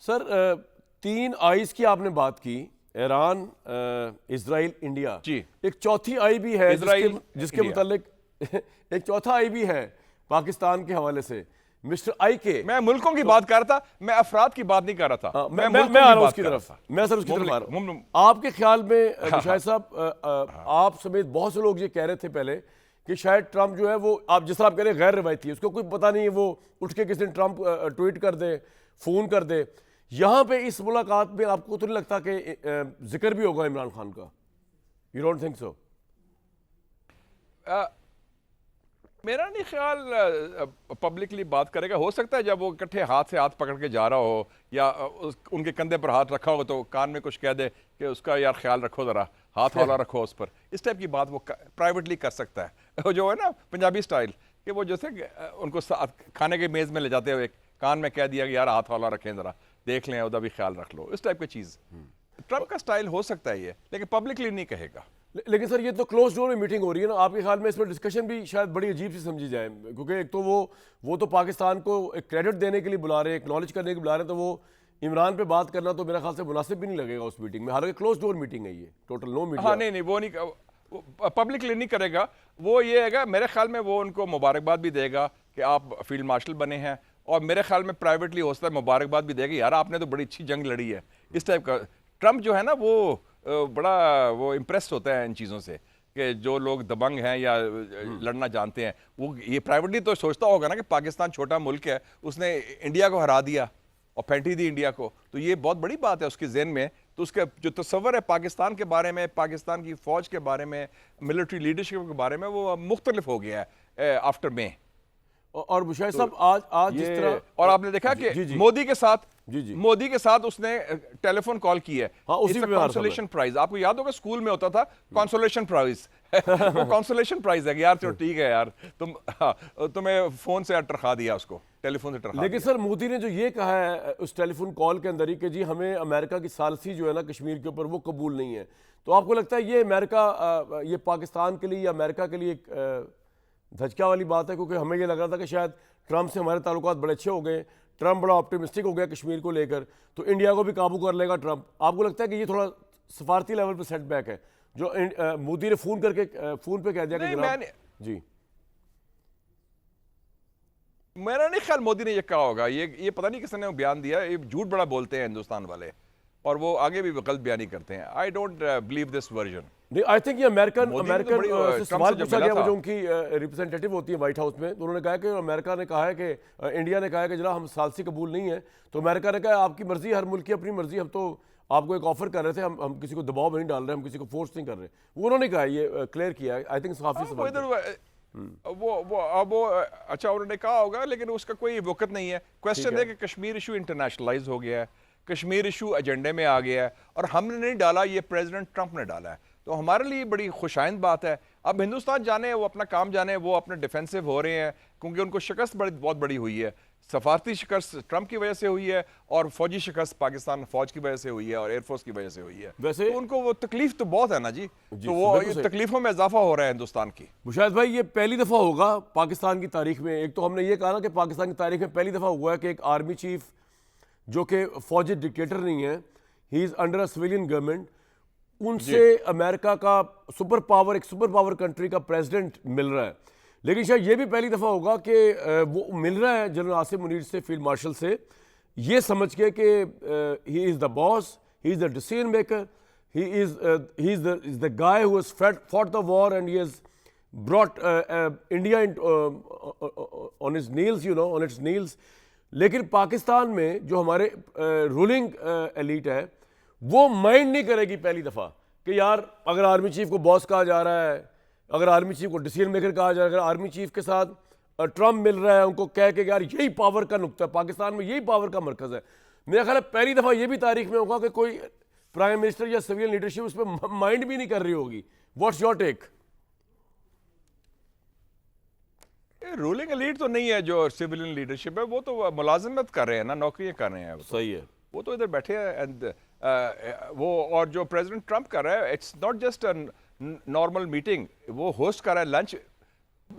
Sir, तीन eyes की आपने बात की, ईरान, इजराइल, इंडिया जी। एक चौथी आई भी है इजराइल, जिसके मुतालिक एक चौथा आई भी है पाकिस्तान के हवाले से, मिस्टर आई के। मैं मुल्कों की बात कर रहा था, मैं अफराद की बात नहीं कर रहा था। मैं आ रहा हूं उसकी तरफ, मैं सर उसकी तरफ आ रहा हूं। आपके ख्याल में मुशाहिद साहब, आप समेत बहुत से लोग ये कह रहे थे पहले कि शायद ट्रंप जो है वो, आप जिस तरह आप कह रहे हैं, गैर रवायती है, उसको कोई पता नहीं है, वो उठ के किसी दिन ट्रंप ट्वीट कर दे, फोन कर दे। यहां पे इस मुलाकात में आपको तो नहीं लगता कि जिक्र भी होगा इमरान खान का? You don't think so? मेरा नहीं ख्याल पब्लिकली बात करेगा। हो सकता है जब वो इकट्ठे हाथ से हाथ पकड़ के जा रहा हो या उनके कंधे पर हाथ रखा हो तो कान में कुछ कह दे कि उसका यार ख्याल रखो, जरा हाथ वाला रखो उस पर। इस टाइप की बात वो प्राइवेटली कर सकता है। जो है ना पंजाबी स्टाइल कि वो जैसे उनको खाने के मेज़ में ले जाते हुए कान में कह दिया कि यार हाथ वाला रखें, जरा देख लें, उधर भी ख्याल रख लो। इस टाइप की चीज़ ट्रंप का स्टाइल हो सकता है ये, लेकिन पब्लिकली नहीं कहेगा। लेकिन सर, ये तो क्लोज डोर में मीटिंग हो रही है ना, आपके ख्याल में इसमें डिस्कशन भी शायद बड़ी अजीब सी समझी जाए? क्योंकि एक तो वो तो पाकिस्तान को एक क्रेडिट देने के लिए बुला रहे हैं, एक्नॉलेज करने के लिए बुला रहे हैं, तो वो इमरान पे बात करना तो मेरा ख्याल से मुनासिब भी नहीं लगेगा उस मीटिंग में। हालांकि क्लोज डोर मीटिंग है ये, टोटल नो मीटिंग। हाँ, नहीं, वो नहीं, पब्लिकली नहीं करेगा। वो ये है, मेरे ख्याल में वो उनको मुबारकबाद भी देगा कि आप फील्ड मार्शल बने हैं, और मेरे ख्याल में प्राइवेटली हो सकता है मुबारकबाद भी देगा, यार आपने तो बड़ी अच्छी जंग लड़ी है। इस टाइप का ट्रंप जो है ना, वो बड़ा वो इम्प्रेस होता है इन चीज़ों से कि जो लोग दबंग हैं या लड़ना जानते हैं। वो ये प्राइवेटली तो सोचता होगा ना कि पाकिस्तान छोटा मुल्क है, उसने इंडिया को हरा दिया और फेंटी दी इंडिया को, तो ये बहुत बड़ी बात है उसके जहन में। तो उसका जो तस्वर है पाकिस्तान के बारे में, पाकिस्तान की फ़ौज के बारे में, मिलिट्री लीडरशिप के बारे में, वो मुख्तलिफ हो गया है आफ्टर मे। और मुशाहिद साहब, आज जिस तरह, और आपने देखा कि मोदी के साथ उसने टेलीफोन कॉल की है। हाँ, उसी में कंसोलेशन प्राइज, आपको याद होगा स्कूल में होता था कंसोलेशन प्राइज। वो कंसोलेशन प्राइज है कि यार चलो ठीक है यार, तुम्हें फोन से टरखा दिया, उसको टेलीफोन से टरखा। लेकिन सर, मोदी ने जो ये कहा है उस टेलीफोन कॉल के अंदर ही कि जी हमें अमेरिका की सालसी जो है ना कश्मीर के ऊपर, वो कबूल नहीं है, तो आपको लगता है ये अमेरिका, ये पाकिस्तान के लिए या अमेरिका के लिए एक धचका वाली बात है? क्योंकि हमें ये लग रहा था कि शायद ट्रंप से हमारे ताल्लुकात बड़े अच्छे हो गए, ट्रंप बड़ा ऑप्टिमिस्टिक हो गया कश्मीर को लेकर, तो इंडिया को भी काबू कर लेगा ट्रंप। आपको लगता है कि ये थोड़ा सफारती लेवल पर सेटबैक है जो मोदी ने फोन पे कह दिया कि जनाब जी? मेरा नहीं ख्याल मोदी ने ये कहा होगा। ये पता नहीं किसने बयान दिया। ये झूठ बड़ा बोलते हैं हिंदुस्तान वाले, और वो आगे भी गलत बयानी करते हैं। I don't believe this version. I think ये अमेरिकन से सवाल पूछा गया, वो जो उनकी रिप्रेजेंटेटिव होती है व्हाइट हाउस में, तो उन्होंने कहा कि अमेरिका ने कहा है कि इंडिया ने कहा है कि जरा हम सालसी कबूल नहीं है, तो अमेरिका ने कहा आपकी मर्जी, हर मुल्क की अपनी मर्जी, हम तो आपको एक ऑफर कर रहे थे, हम किसी को दबाव नहीं डाल रहे, हम किसी को फोर्स नहीं कर रहे। वो उन्होंने कहा, ये क्लियर किया। आई थिंक काफी वो अच्छा उन्होंने कहा होगा, लेकिन उसका कोई वक़्त नहीं है। क्वेश्चन है कि कश्मीर इशू इंटरनेशनलाइज हो गया है, कश्मीर इशू एजेंडे में आ गया है, और हमने नहीं डाला, ये प्रेसिडेंट ट्रंप ने डाला है, तो हमारे लिए बड़ी खुशाइंद बात है। अब हिंदुस्तान जाने, वो अपना काम जाने, वो अपने डिफेंसिव हो रहे हैं क्योंकि उनको शिकस्त बहुत बड़ी हुई है। सफारती शिकस्त ट्रंप की वजह से हुई है, और फौजी शिकस्त पाकिस्तान फौज की वजह से हुई है, और एयरफोर्स की वजह से हुई है। वैसे तो उनको वो तकलीफ तो बहुत है ना जी, तो वो तकलीफों में इजाफा हो रहा है हिंदुस्तान की। मुशाहिद भाई, ये पहली दफा होगा पाकिस्तान की तारीख में, एक तो हमने ये कहा ना कि पाकिस्तान की तारीख में पहली दफा हुआ है कि एक आर्मी चीफ जो कि फौजी डिक्टेटर नहीं है, he is under a civilian government, उनसे अमेरिका का सुपर पावर कंट्री का प्रेसिडेंट मिल रहा है। लेकिन शायद ये भी पहली दफा होगा कि वो मिल रहा है जनरल आसिम मुनीर से, फील्ड मार्शल से, ये समझ के कि he is the boss, he is the decision maker, he is the guy who has fought the war and he has brought India on his Niels, you know, on it's Niels. लेकिन पाकिस्तान में जो हमारे ruling elite है, वो mind नहीं करेगी पहली दफा कि यार अगर आर्मी चीफ को बॉस कहा जा रहा है, अगर आर्मी चीफ को डिसीजन मेकर कहा जा रहा है, अगर आर्मी चीफ के साथ ट्रंप मिल रहा है, उनको कह के यार यही पावर का नुक्ता है, पाकिस्तान में यही पावर का मरकज है। मेरा ख्याल है पहली दफा ये भी तारीख में होगा कि कोई प्राइम मिनिस्टर या सिविलियन लीडरशिप उस पर माइंड भी नहीं कर रही होगी। What's your take? Ruling elite तो नहीं है जो सिविलियन लीडरशिप है, वो तो मुलाजिमत कर रहे हैं ना, नौकरियां कर रहे हैं। सही है, वो तो इधर बैठे हैं। एंड वो और जो प्रेसिडेंट ट्रंप कर रहा है, it's not just a normal meeting, वो होस्ट कर रहा है लंच।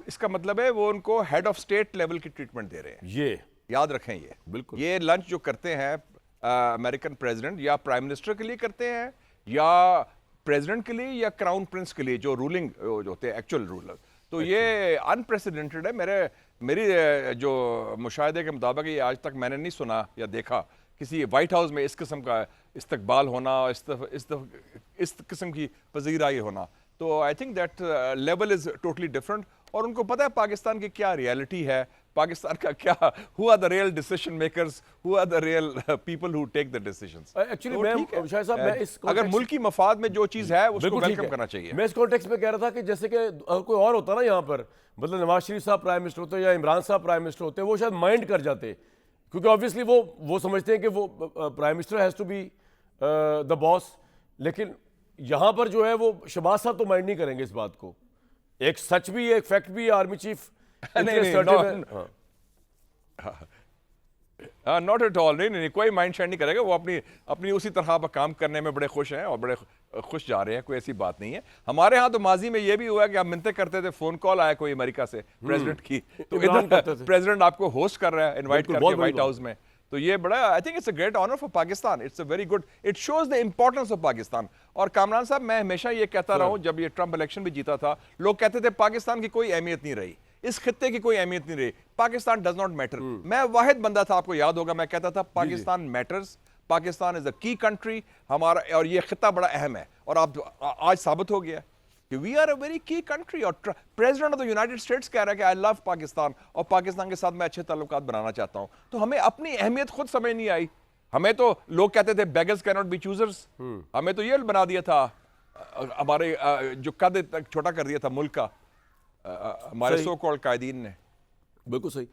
इसका मतलब है वो उनको हेड ऑफ स्टेट लेवल की ट्रीटमेंट दे रहे हैं। ये याद रखें, ये बिल्कुल, ये लंच जो करते हैं अमेरिकन प्रेसिडेंट या प्राइम मिनिस्टर के लिए करते हैं या प्रेसिडेंट के लिए या क्राउन प्रिंस के लिए जो रूलिंग जो होते हैं एक्चुअल रूलर। तो ये अनप्रेसिडेंटेड है। मेरी जो मुशाहिदे के मुताबिक ये आज तक मैंने नहीं सुना या देखा किसी वाइट हाउस में इस किस्म का इस्तकबाल होना, इस किस्म की पजीराई होना। तो I think that level is totally different. और उनको पता है पाकिस्तान की क्या रियलिटी है, पाकिस्तान का क्या, who are the real decision makers, who are the real people who take the decisions. Actually मैं शायद साहब मैं इस अगर मुल्क की मफाद में जो चीज है उसको बिल्कुल ठीक वेलकम है। करना चाहिए। मैं इस कॉन्टेक्स्ट में कह रहा था कि जैसे कि अगर कोई और होता ना यहाँ पर, मतलब नवाज शरीफ साहब प्राइम मिनिस्टर होते या इमरान साहब प्राइम मिनिस्टर होते, वो शायद माइंड कर जाते, क्योंकि ऑब्वियसली वो समझते हैं कि वो prime minister has to be the boss. लेकिन यहाँ पर जो है वो शहबाज साहब तो माइंड नहीं करेंगे इस बात को। एक सच भी है, एक फैक्ट भी है, army chief not at all, नहीं, कोई माइंड शेयर नहीं करेगा। वो अपनी उसी तरह पर काम करने में बड़े खुश हैं और बड़े खुश जा रहे हैं, कोई ऐसी बात नहीं है। हमारे यहाँ तो माजी में ये भी हुआ कि आप मिन्नतें करते थे, फोन कॉल आया कोई अमेरिका से प्रेसिडेंट की, तो इधर प्रेसिडेंट आपको होस्ट कर रहा है, इनवाइट करके व्हाइट हाउस में। तो ये बड़ा, I think it's a great honour for Pakistan, it's a very good, it shows the importance of Pakistan. और कामरान साहब, मैं हमेशा ये कहता रहा हूं, जब ये ट्रंप इलेक्शन भी जीता था, लोग कहते थे पाकिस्तान की कोई अहमियत नहीं रही, इस खित्ते की कोई अहमियत नहीं रही, पाकिस्तान डज नॉट मैटर। मैं वाहिद बंदा था, आपको याद होगा, मैं कहता था Pakistan matters, Pakistan is a की कंट्री हमारा, और ये खित्ता बड़ा अहम है। और आप आज साबित हो गया कि वी आर अ वेरी की कंट्री। और president of the United states कह रहा है कि आई लव पाकिस्तान और पाकिस्तान के साथ मैं अच्छे ताल्लुकात बनाना चाहता हूं। तो हमें अपनी अहमियत खुद समझ नहीं आई। हमें तो लोग कहते थे beggars can not be choosers, हमें तो ये बना दिया था, हमारे जो कद तक छोटा कर दिया था मुल्क का हमारे सो कॉल्ड कायदीन ने। बिल्कुल सही।